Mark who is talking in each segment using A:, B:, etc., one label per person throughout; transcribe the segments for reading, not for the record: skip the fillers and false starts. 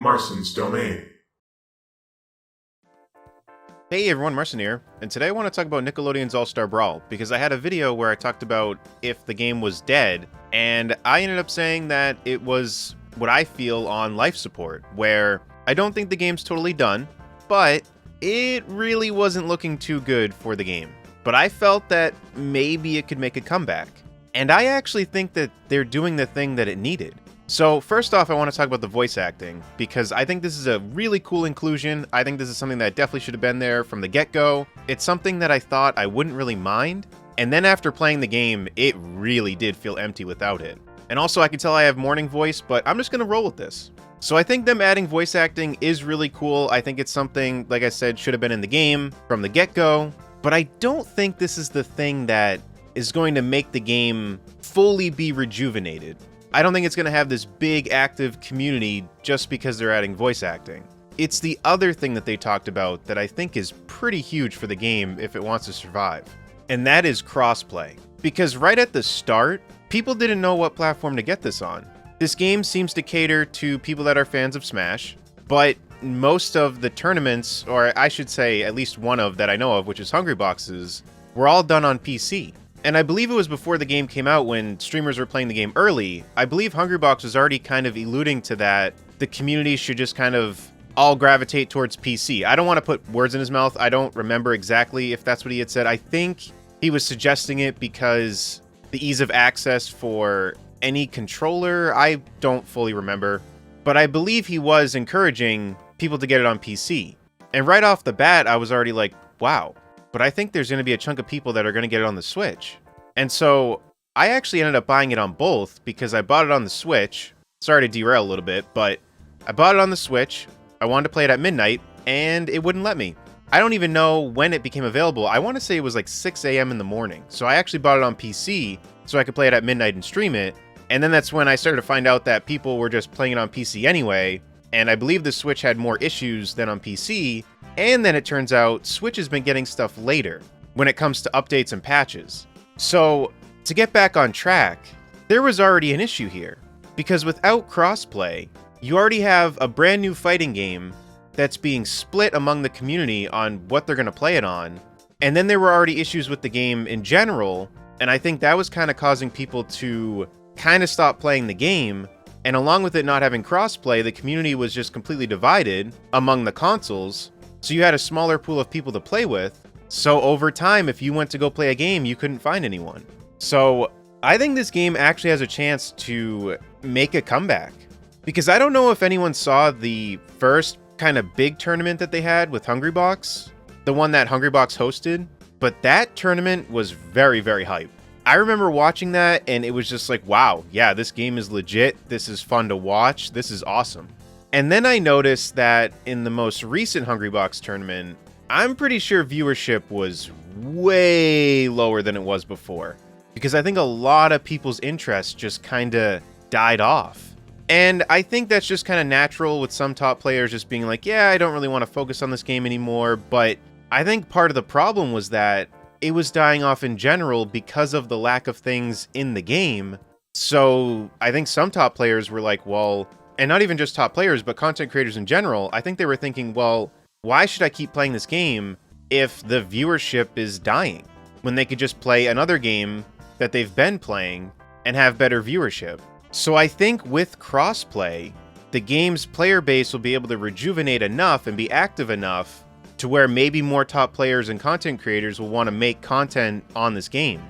A: Marston's Domain.
B: Hey everyone, Marson here, and today I want to talk about Nickelodeon's All-Star Brawl, because I had a video where I talked about if the game was dead, and I ended up saying that it was what I feel on life support, where I don't think the game's totally done, but it really wasn't looking too good for the game. But I felt that maybe it could make a comeback, and I actually think that they're doing the thing that it needed. So first off, I want to talk about the voice acting, because I think this is a really cool inclusion. I think this is something that definitely should have been there from the get-go. It's something that I thought I wouldn't really mind, and then after playing the game, it really did feel empty without it. And also, I can tell I have morning voice, but I'm just going to roll with this. So I think them adding voice acting is really cool. I think it's something, like I said, should have been in the game from the get-go, but I don't think this is the thing that is going to make the game fully be rejuvenated. I don't think it's going to have this big active community just because they're adding voice acting. It's the other thing that they talked about that I think is pretty huge for the game if it wants to survive. And that is crossplay. Because right at the start, people didn't know what platform to get this on. This game seems to cater to people that are fans of Smash, but most of the tournaments, or I should say at least one of that I know of, which is Hungrybox's, were all done on PC. And I believe it was before the game came out when streamers were playing the game early. I believe Hungrybox was already kind of alluding to that. The community should just kind of all gravitate towards PC. I don't want to put words in his mouth. I don't remember exactly if that's what he had said. I think he was suggesting it because the ease of access for any controller, I don't fully remember. But I believe he was encouraging people to get it on PC. And right off the bat, I was already like, wow. But I think there's going to be a chunk of people that are going to get it on the Switch. And so I actually ended up buying it on both because I bought it on the Switch. Sorry to derail a little bit, but I bought it on the Switch. I wanted to play it at midnight, and it wouldn't let me. I don't even know when it became available. I want to say it was like 6 a.m. in the morning. So I actually bought it on PC so I could play it at midnight and stream it. And then that's when I started to find out that people were just playing it on PC anyway. And I believe the Switch had more issues than on PC. And then it turns out Switch has been getting stuff later when it comes to updates and patches. So to get back on track, there was already an issue here. Because without crossplay, you already have a brand new fighting game that's being split among the community on what they're going to play it on. And then there were already issues with the game in general. And I think that was kind of causing people to kind of stop playing the game. And along with it not having crossplay, the community was just completely divided among the consoles. So you had a smaller pool of people to play with. So over time, if you went to go play a game, you couldn't find anyone. So I think this game actually has a chance to make a comeback. Because I don't know if anyone saw the first kind of big tournament that they had with Hungrybox, the one that Hungrybox hosted, but that tournament was very, very hype. I remember watching that and it was just like, wow, yeah, this game is legit. This is fun to watch. This is awesome. And then I noticed that in the most recent Hungrybox tournament, I'm pretty sure viewership was way lower than it was before. Because I think a lot of people's interest just kind of died off. And I think that's just kind of natural with some top players just being like, yeah, I don't really want to focus on this game anymore. But I think part of the problem was that it was dying off in general because of the lack of things in the game. So I think some top players were like, well, and not even just top players, but content creators in general, I think they were thinking, well, why should I keep playing this game if the viewership is dying? When they could just play another game that they've been playing and have better viewership. So I think with crossplay, the game's player base will be able to rejuvenate enough and be active enough to where maybe more top players and content creators will want to make content on this game.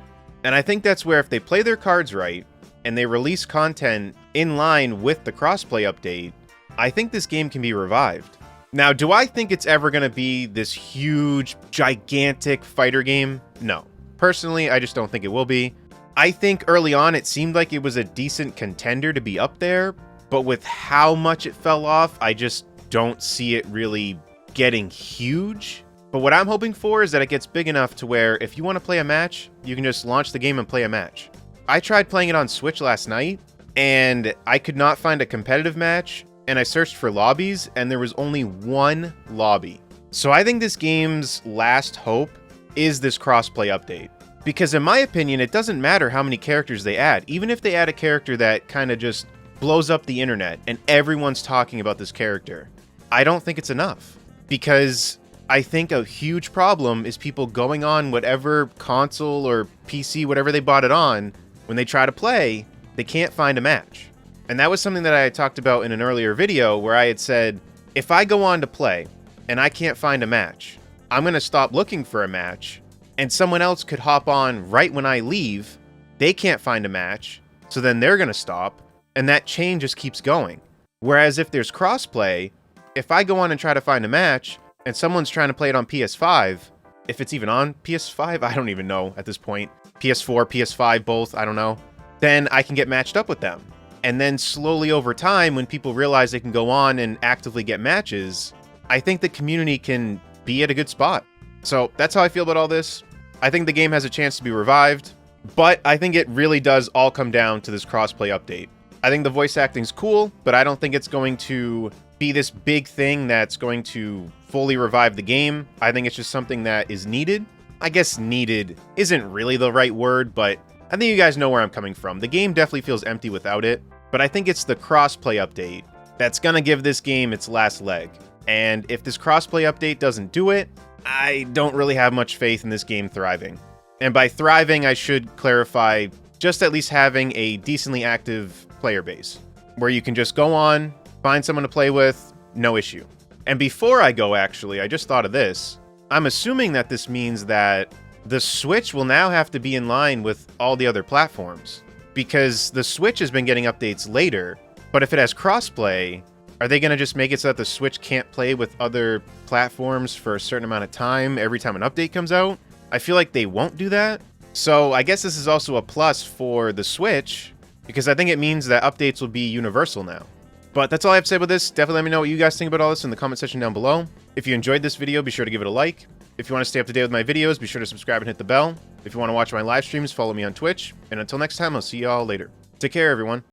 B: And I think that's where if they play their cards right, and they release content in line with the crossplay update, I think this game can be revived. Now, do I think it's ever going to be this huge, gigantic fighter game? No. Personally, I just don't think it will be. I think early on it seemed like it was a decent contender to be up there, but with how much it fell off, I just don't see it really getting huge. But what I'm hoping for is that it gets big enough to where if you want to play a match, you can just launch the game and play a match. I tried playing it on Switch last night, and I could not find a competitive match, and I searched for lobbies, and there was only one lobby. So I think this game's last hope is this crossplay update. Because in my opinion, it doesn't matter how many characters they add. Even if they add a character that kind of just blows up the internet and everyone's talking about this character, I don't think it's enough. Because I think a huge problem is people going on whatever console or PC, whatever they bought it on, when they try to play, they can't find a match. And that was something that I had talked about in an earlier video where I had said, if I go on to play and I can't find a match, I'm going to stop looking for a match, and someone else could hop on right when I leave. They can't find a match, so then they're going to stop, and that chain just keeps going. Whereas if there's crossplay, if I go on and try to find a match, and someone's trying to play it on PS5, if it's even on PS5, I don't even know at this point, PS4, PS5, both, I don't know, then I can get matched up with them. And then slowly over time, when people realize they can go on and actively get matches, I think the community can be at a good spot. So that's how I feel about all this. I think the game has a chance to be revived, but I think it really does all come down to this crossplay update. I think the voice acting's cool, but I don't think it's going to be this big thing that's going to fully revive the game. I think it's just something that is needed. I guess needed isn't really the right word, but I think you guys know where I'm coming from. The game definitely feels empty without it, but I think it's the crossplay update that's gonna give this game its last leg. And if this crossplay update doesn't do it, I don't really have much faith in this game thriving. And by thriving, I should clarify just at least having a decently active player base, where you can just go on, find someone to play with, no issue. And before I go, actually, I just thought of this. I'm assuming that this means that the Switch will now have to be in line with all the other platforms, because the Switch has been getting updates later, but if it has crossplay, are they going to just make it so that the Switch can't play with other platforms for a certain amount of time every time an update comes out? I feel like they won't do that. So I guess this is also a plus for the Switch, because I think it means that updates will be universal now. But that's all I have to say about this. Definitely let me know what you guys think about all this in the comment section down below. If you enjoyed this video, be sure to give it a like. If you want to stay up to date with my videos, be sure to subscribe and hit the bell. If you want to watch my live streams, follow me on Twitch. And until next time, I'll see y'all later. Take care, everyone.